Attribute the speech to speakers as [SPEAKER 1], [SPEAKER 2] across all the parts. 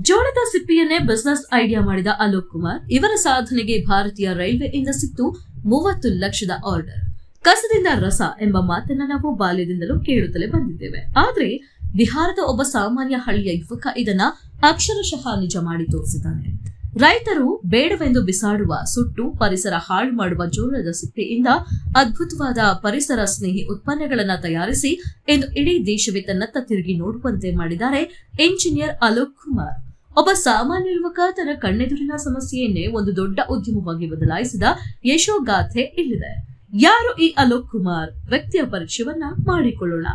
[SPEAKER 1] ಜೋಳದ ಸಿಪ್ಪಿಯನ್ನೇ business idea ಮಾಡಿದ ಅಲೋಕ್ ಕುಮಾರ್ ಇವರ ಸಾಧನೆಗೆ ಭಾರತೀಯ ರೈಲ್ವೆಯಿಂದ ಸಿಕ್ತು 30 ಲಕ್ಷದ ಆರ್ಡರ್. ಕಸದಿಂದ ರಸ ಎಂಬ ಮಾತನ್ನ ನಾವು ಬಾಲ್ಯದಿಂದಲೂ ಕೇಳುತ್ತಲೇ ಬಂದಿದ್ದೇವೆ. ಆದ್ರೆ ಬಿಹಾರದ ಒಬ್ಬ ಸಾಮಾನ್ಯ ಹಳ್ಳಿಯ ಯುವಕ ಇದನ್ನ ಅಕ್ಷರಶಃ ನಿಜ ಮಾಡಿ ತೋರಿಸಿದ್ದಾನೆ. ರೈತರು ಬೇಡವೆಂದು ಬಿಸಾಡುವ, ಸುಟ್ಟು ಪರಿಸರ ಹಾಳು ಮಾಡುವ ಜೋಳದ ಸಿಪ್ಪೆಯಿಂದ ಅದ್ಭುತವಾದ ಪರಿಸರ ಸ್ನೇಹಿ ಉತ್ಪನ್ನಗಳನ್ನು ತಯಾರಿಸಿ ಇಂದು ಇಡೀ ದೇಶವೇ ತನ್ನತ್ತ ತಿರುಗಿ ನೋಡುವಂತೆ ಮಾಡಿದ್ದಾರೆ ಎಂಜಿನಿಯರ್ ಅಲೋಕ್ ಕುಮಾರ್. ಒಬ್ಬ ಸಾಮಾನ್ಯ ಯುವಕ ತನ್ನ ಕಣ್ಣೆದುರಿನ ಸಮಸ್ಯೆಯನ್ನೇ ಒಂದು ದೊಡ್ಡ ಉದ್ಯಮವಾಗಿ ಬದಲಾಯಿಸಿದ ಯಶೋಗಾಥೆ ಇಲ್ಲಿದೆ. ಯಾರು ಈ ಅಲೋಕ್ ಕುಮಾರ್? ವ್ಯಕ್ತಿಯ ಪರಿಚಯವನ್ನ ಮಾಡಿಕೊಳ್ಳೋಣ.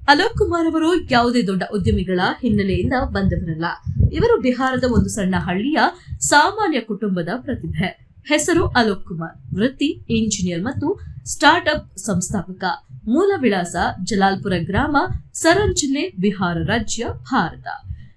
[SPEAKER 1] ಅಲೋಕ್ ಕುಮಾರ್ ಅವರು ಯಾವುದೇ ದೊಡ್ಡ ಉದ್ಯಮಿಗಳ ಹಿನ್ನೆಲೆಯಿಂದ ಬಂದವರಲ್ಲ. ಇವರು ಬಿಹಾರದ ಒಂದು ಸಣ್ಣ ಹಳ್ಳಿಯ ಸಾಮಾನ್ಯ ಕುಟುಂಬದ ಪ್ರತಿಭೆ. ಹೆಸರು ಅಲೋಕ್ ಕುಮಾರ್. ವೃತ್ತಿ ಇಂಜಿನಿಯರ್ ಮತ್ತು ಸ್ಟಾರ್ಟ್ಅಪ್ ಸಂಸ್ಥಾಪಕ. ಮೂಲ ವಿಳಾಸ ಜಲಾಲ್ಪುರ ಗ್ರಾಮ, ಸರನ್ ಜಿಲ್ಲೆ, ಬಿಹಾರ ರಾಜ್ಯ, ಭಾರತ.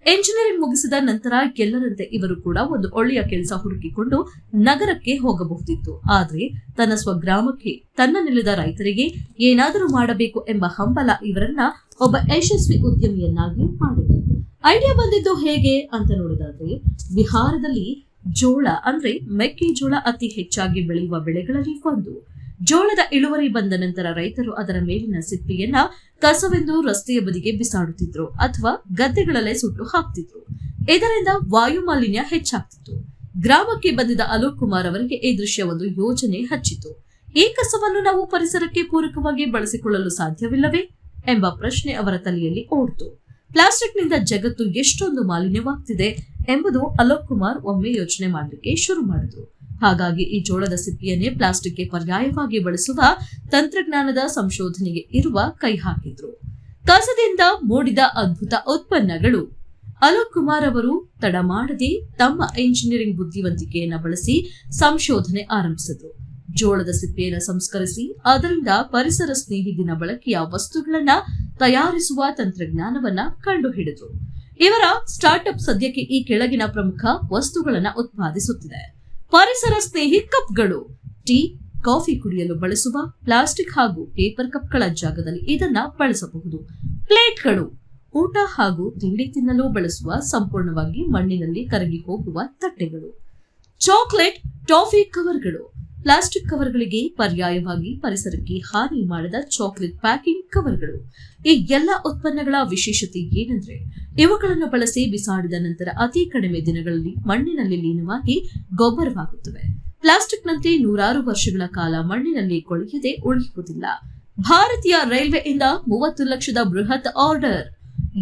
[SPEAKER 1] ಎಂಜಿನಿಯರಿಂಗ್ ಮುಗಿಸಿದ ನಂತರ ಎಲ್ಲರಂತೆ ಇವರು ಕೂಡ ಒಂದು ಒಳ್ಳೆಯ ಕೆಲಸ ಹುಡುಕಿಕೊಂಡು ನಗರಕ್ಕೆ ಹೋಗಬಹುದಿತ್ತು. ಆದ್ರೆ ತನ್ನ ಸ್ವಗ್ರಾಮಕ್ಕೆ, ತನ್ನ ನೆಲದ ರೈತರಿಗೆ ಏನಾದರೂ ಮಾಡಬೇಕು ಎಂಬ ಹಂಬಲ ಇವರನ್ನ ಒಬ್ಬ ಯಶಸ್ವಿ ಉದ್ಯಮಿಯನ್ನಾಗಿ ಮಾಡಿದೆ. ಐಡಿಯಾ ಬಂದಿದ್ದು ಹೇಗೆ ಅಂತ ನೋಡೋದಾದ್ರೆ, ಬಿಹಾರದಲ್ಲಿ ಜೋಳ ಅಂದ್ರೆ ಮೆಕ್ಕೆಜೋಳ ಅತಿ ಹೆಚ್ಚಾಗಿ ಬೆಳೆಯುವ ಬೆಳೆಗಳಲ್ಲಿ ಒಂದು. ಜೋಳದ ಇಳುವರಿ ಬಂದ ನಂತರ ರೈತರು ಅದರ ಮೇಲಿನ ಸಿಪ್ಪೆಯನ್ನ ಕಸವೆಂದು ರಸ್ತೆಯ ಬದಿಗೆ ಬಿಸಾಡುತ್ತಿದ್ರು ಅಥವಾ ಗದ್ದೆಗಳಲ್ಲೇ ಸುಟ್ಟು ಹಾಕ್ತಿದ್ರು. ಇದರಿಂದ ವಾಯು ಮಾಲಿನ್ಯ ಹೆಚ್ಚಾಗ್ತಿತ್ತು. ಗ್ರಾಮಕ್ಕೆ ಬಂದಿದ್ದ ಅಲೋಕ್ ಕುಮಾರ್ ಅವರಿಗೆ ಈ ದೃಶ್ಯ ಒಂದು ಯೋಜನೆ ಹಚ್ಚಿತು. ಈ ಕಸವನ್ನು ನಾವು ಪರಿಸರಕ್ಕೆ ಪೂರಕವಾಗಿ ಬಳಸಿಕೊಳ್ಳಲು ಸಾಧ್ಯವಿಲ್ಲವೇ ಎಂಬ ಪ್ರಶ್ನೆ ಅವರ ತಲೆಯಲ್ಲಿ ಓಡ್ತು. ಪ್ಲಾಸ್ಟಿಕ್ನಿಂದ ಜಗತ್ತು ಎಷ್ಟೊಂದು ಮಾಲಿನ್ಯವಾಗ್ತಿದೆ ಎಂಬುದು ಅಲೋಕ್ ಕುಮಾರ್ ಒಮ್ಮೆ ಯೋಚನೆ ಮಾಡಲಿಕ್ಕೆ ಶುರು ಮಾಡಿದ್ರು. ಹಾಗಾಗಿ ಈ ಜೋಳದ ಸಿಪ್ಪಿಯನ್ನೇ ಪ್ಲಾಸ್ಟಿಕ್ಗೆ ಪರ್ಯಾಯವಾಗಿ ಬಳಸುವ ತಂತ್ರಜ್ಞಾನದ ಸಂಶೋಧನೆಗೆ ಇರುವ ಕೈ ಹಾಕಿದ್ರು. ಕಸದಿಂದ ಮೂಡಿದ ಅದ್ಭುತ ಉತ್ಪನ್ನಗಳು. ಅಲೋಕ್ ಕುಮಾರ್ ಅವರು ತಡ ಮಾಡದೆ ತಮ್ಮ ಎಂಜಿನಿಯರಿಂಗ್ ಬುದ್ಧಿವಂತಿಕೆಯನ್ನ ಬಳಸಿ ಸಂಶೋಧನೆ ಆರಂಭಿಸಿದ್ರು. ಜೋಳದ ಸಿಪ್ಪೆಯನ್ನು ಸಂಸ್ಕರಿಸಿ ಅದರಿಂದ ಪರಿಸರ ಸ್ನೇಹಿ ದಿನ ಬಳಕೆಯ ವಸ್ತುಗಳನ್ನ ತಯಾರಿಸುವ ತಂತ್ರಜ್ಞಾನವನ್ನ ಕಂಡುಹಿಡಿದ್ರು. ಇವರ ಸ್ಟಾರ್ಟ್ಅಪ್ ಸದ್ಯಕ್ಕೆ ಈ ಕೆಳಗಿನ ಪ್ರಮುಖ ವಸ್ತುಗಳನ್ನ ಉತ್ಪಾದಿಸುತ್ತಿದೆ. ಪರಿಸರ ಸ್ನೇಹಿ ಕಪ್ಗಳು. ಟೀ, ಕಾಫಿ ಕುಡಿಯಲು ಬಳಸುವ ಪ್ಲಾಸ್ಟಿಕ್ ಹಾಗೂ ಪೇಪರ್ ಕಪ್ಗಳ ಜಾಗದಲ್ಲಿ ಇದನ್ನ ಬಳಸಬಹುದು. ಪ್ಲೇಟ್ಗಳು. ಊಟ ಹಾಗೂ ತಿಂಡಿ ತಿನ್ನಲು ಬಳಸುವ ಸಂಪೂರ್ಣವಾಗಿ ಮಣ್ಣಿನಲ್ಲಿ ಕರಗಿ ಹೋಗುವ ತಟ್ಟೆಗಳು. ಚಾಕ್ಲೇಟ್, ಟಾಫಿ ಕವರ್ಗಳು. ಪ್ಲಾಸ್ಟಿಕ್ ಕವರ್ಗಳಿಗೆ ಪರ್ಯಾಯವಾಗಿ ಪರಿಸರಕ್ಕೆ ಹಾನಿ ಮಾಡದ ಚಾಕ್ಲೇಟ್ ಪ್ಯಾಕಿಂಗ್ ಕವರ್ಗಳು. ಈ ಎಲ್ಲ ಉತ್ಪನ್ನಗಳ ವಿಶೇಷತೆ ಏನಂದ್ರೆ, ಇವುಗಳನ್ನು ಬಳಸಿ ಬಿಸಾಡಿದ ನಂತರ ಅತಿ ಕಡಿಮೆ ದಿನಗಳಲ್ಲಿ ಮಣ್ಣಿನಲ್ಲಿ ಲೀನವಾಗಿ ಗೊಬ್ಬರವಾಗುತ್ತವೆ. ಪ್ಲಾಸ್ಟಿಕ್ನಂತೆ ನೂರಾರು ವರ್ಷಗಳ ಕಾಲ ಮಣ್ಣಿನಲ್ಲಿ ಕೊಳೆಯದೆ ಉಳಿಯುವುದಿಲ್ಲ. ಭಾರತೀಯ ರೈಲ್ವೆಯಿಂದ 30 ಲಕ್ಷದ ಬೃಹತ್ ಆರ್ಡರ್.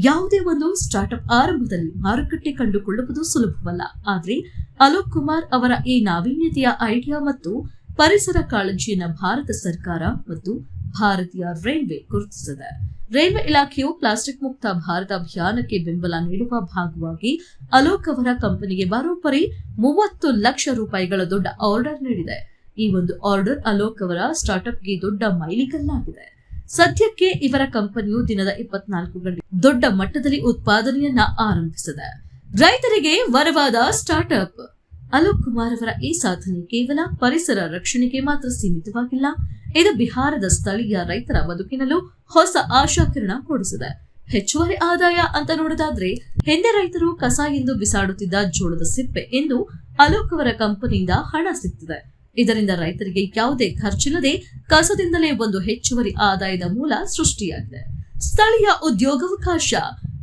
[SPEAKER 1] ಯಾವುದೇ ಒಂದು ಸ್ಟಾರ್ಟ್ಅಪ್ ಆರಂಭದಲ್ಲಿ ಮಾರುಕಟ್ಟೆ ಕಂಡುಕೊಳ್ಳುವುದು ಸುಲಭವಲ್ಲ. ಆದ್ರೆ ಅಲೋಕ್ ಕುಮಾರ್ ಅವರ ಈ ನಾವೀನ್ಯತೆಯ ಐಡಿಯಾ ಮತ್ತು ಪರಿಸರ ಕಾಳಜಿಯನ್ನ ಭಾರತ ಸರ್ಕಾರ ಮತ್ತು ಭಾರತೀಯ ರೈಲ್ವೆ ಗುರುತಿಸಿದೆ. ರೈಲ್ವೆ ಇಲಾಖೆಯು ಪ್ಲಾಸ್ಟಿಕ್ ಮುಕ್ತ ಭಾರತ ಅಭಿಯಾನಕ್ಕೆ ಬೆಂಬಲ ನೀಡುವ ಭಾಗವಾಗಿ ಅಲೋಕ್ ಅವರ ಕಂಪನಿಗೆ ಬರೋಬ್ಬರಿ 30 ಲಕ್ಷ ರೂಪಾಯಿಗಳ ದೊಡ್ಡ ಆರ್ಡರ್ ನೀಡಿದೆ. ಈ ಒಂದು ಆರ್ಡರ್ ಅಲೋಕ್ ಅವರ ಸ್ಟಾರ್ಟ್ಅಪ್ಗೆ ದೊಡ್ಡ ಮೈಲಿಗಲ್ಲಾಗಿದೆ. ಸದ್ಯಕ್ಕೆ ಇವರ ಕಂಪನಿಯು ದಿನದ 24 ಗಂಟೆ ದೊಡ್ಡ ಮಟ್ಟದಲ್ಲಿ ಉತ್ಪಾದನೆಯನ್ನ ಆರಂಭಿಸಿದೆ. ರೈತರಿಗೆ ವರವಾದ ಸ್ಟಾರ್ಟ್ಅಪ್. ಅಲೋಕ್ ಕುಮಾರ್ ಅವರ ಈ ಸಾಧನೆ ಕೇವಲ ಪರಿಸರ ರಕ್ಷಣೆಗೆ ಮಾತ್ರ ಸೀಮಿತವಾಗಿಲ್ಲ. ಇದು ಬಿಹಾರದ ಸ್ಥಳೀಯ ರೈತರ ಬದುಕಿನಲ್ಲೂ ಹೊಸ ಆಶಾಕಿರಣ ಮೂಡಿಸಿದೆ. ಹೆಚ್ಚುವರಿ ಆದಾಯ ಅಂತ ನೋಡೋದಾದ್ರೆ, ಹಿಂದೆ ರೈತರು ಕಸ ಎಂದು ಬಿಸಾಡುತ್ತಿದ್ದ ಜೋಳದ ಸಿಪ್ಪೆ ಎಂದು ಅಲೋಕ್ ಅವರ ಕಂಪನಿಯಿಂದ ಹಣ ಸಿಗ್ತಿದೆ. ಇದರಿಂದ ರೈತರಿಗೆ ಯಾವುದೇ ಖರ್ಚಿಲ್ಲದೆ ಕಸದಿಂದಲೇ ಒಂದು ಹೆಚ್ಚುವರಿ ಆದಾಯದ ಮೂಲ ಸೃಷ್ಟಿಯಾಗಿದೆ. ಸ್ಥಳೀಯ ಉದ್ಯೋಗಾವಕಾಶ.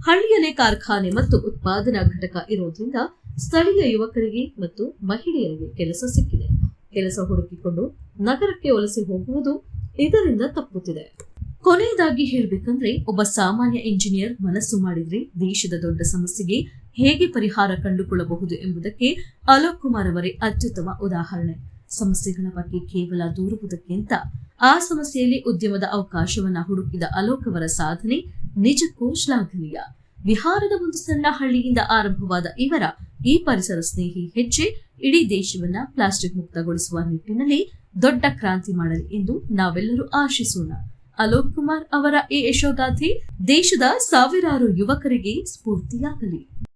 [SPEAKER 1] ಹಳ್ಳಿಯಲ್ಲೇ ಕಾರ್ಖಾನೆ ಮತ್ತು ಉತ್ಪಾದನಾ ಘಟಕ ಇರೋದ್ರಿಂದ ಸ್ಥಳೀಯ ಯುವಕರಿಗೆ ಮತ್ತು ಮಹಿಳೆಯರಿಗೆ ಕೆಲಸ ಸಿಕ್ಕಿದೆ. ಕೆಲಸ ಹುಡುಕಿಕೊಂಡು ನಗರಕ್ಕೆ ವಲಸೆ ಹೋಗುವುದು ಇದರಿಂದ ತಪ್ಪುತ್ತಿದೆ. ಕೊನೆಯದಾಗಿ ಹೇಳ್ಬೇಕಂದ್ರೆ, ಒಬ್ಬ ಸಾಮಾನ್ಯ ಇಂಜಿನಿಯರ್ ಮನಸ್ಸು ಮಾಡಿದ್ರೆ ದೇಶದ ದೊಡ್ಡ ಸಮಸ್ಯೆಗೆ ಹೇಗೆ ಪರಿಹಾರ ಕಂಡುಕೊಳ್ಳಬಹುದು ಎಂಬುದಕ್ಕೆ ಅಲೋಕ್ ಕುಮಾರ್ ಅವರೇ ಅತ್ಯುತ್ತಮ ಉದಾಹರಣೆ. ಸಮಸ್ಯೆಗಳ ಬಗ್ಗೆ ಕೇವಲ ದೂರುವುದಕ್ಕಿಂತ ಆ ಸಮಸ್ಯೆಯಲ್ಲಿ ಉದ್ಯಮದ ಅವಕಾಶವನ್ನ ಹುಡುಕಿದ ಅಲೋಕ್ ಅವರ ಸಾಧನೆ ನಿಜಕ್ಕೂ ಶ್ಲಾಘನೀಯ. ಬಿಹಾರದ ಒಂದು ಸಣ್ಣ ಹಳ್ಳಿಯಿಂದ ಆರಂಭವಾದ ಇವರ ಈ ಪರಿಸರ ಸ್ನೇಹಿ ಹೆಜ್ಜೆ ಇಡೀ ದೇಶವನ್ನ ಪ್ಲಾಸ್ಟಿಕ್ ಮುಕ್ತಗೊಳಿಸುವ ನಿಟ್ಟಿನಲ್ಲಿ ದೊಡ್ಡ ಕ್ರಾಂತಿ ಮಾಡಲಿ ಎಂದು ನಾವೆಲ್ಲರೂ ಆಶಿಸೋಣ. ಅಲೋಕ್ ಕುಮಾರ್ ಅವರ ಈ ಯಶೋಗಾಥೆ ದೇಶದ ಸಾವಿರಾರು ಯುವಕರಿಗೆ ಸ್ಫೂರ್ತಿಯಾಗಲಿ.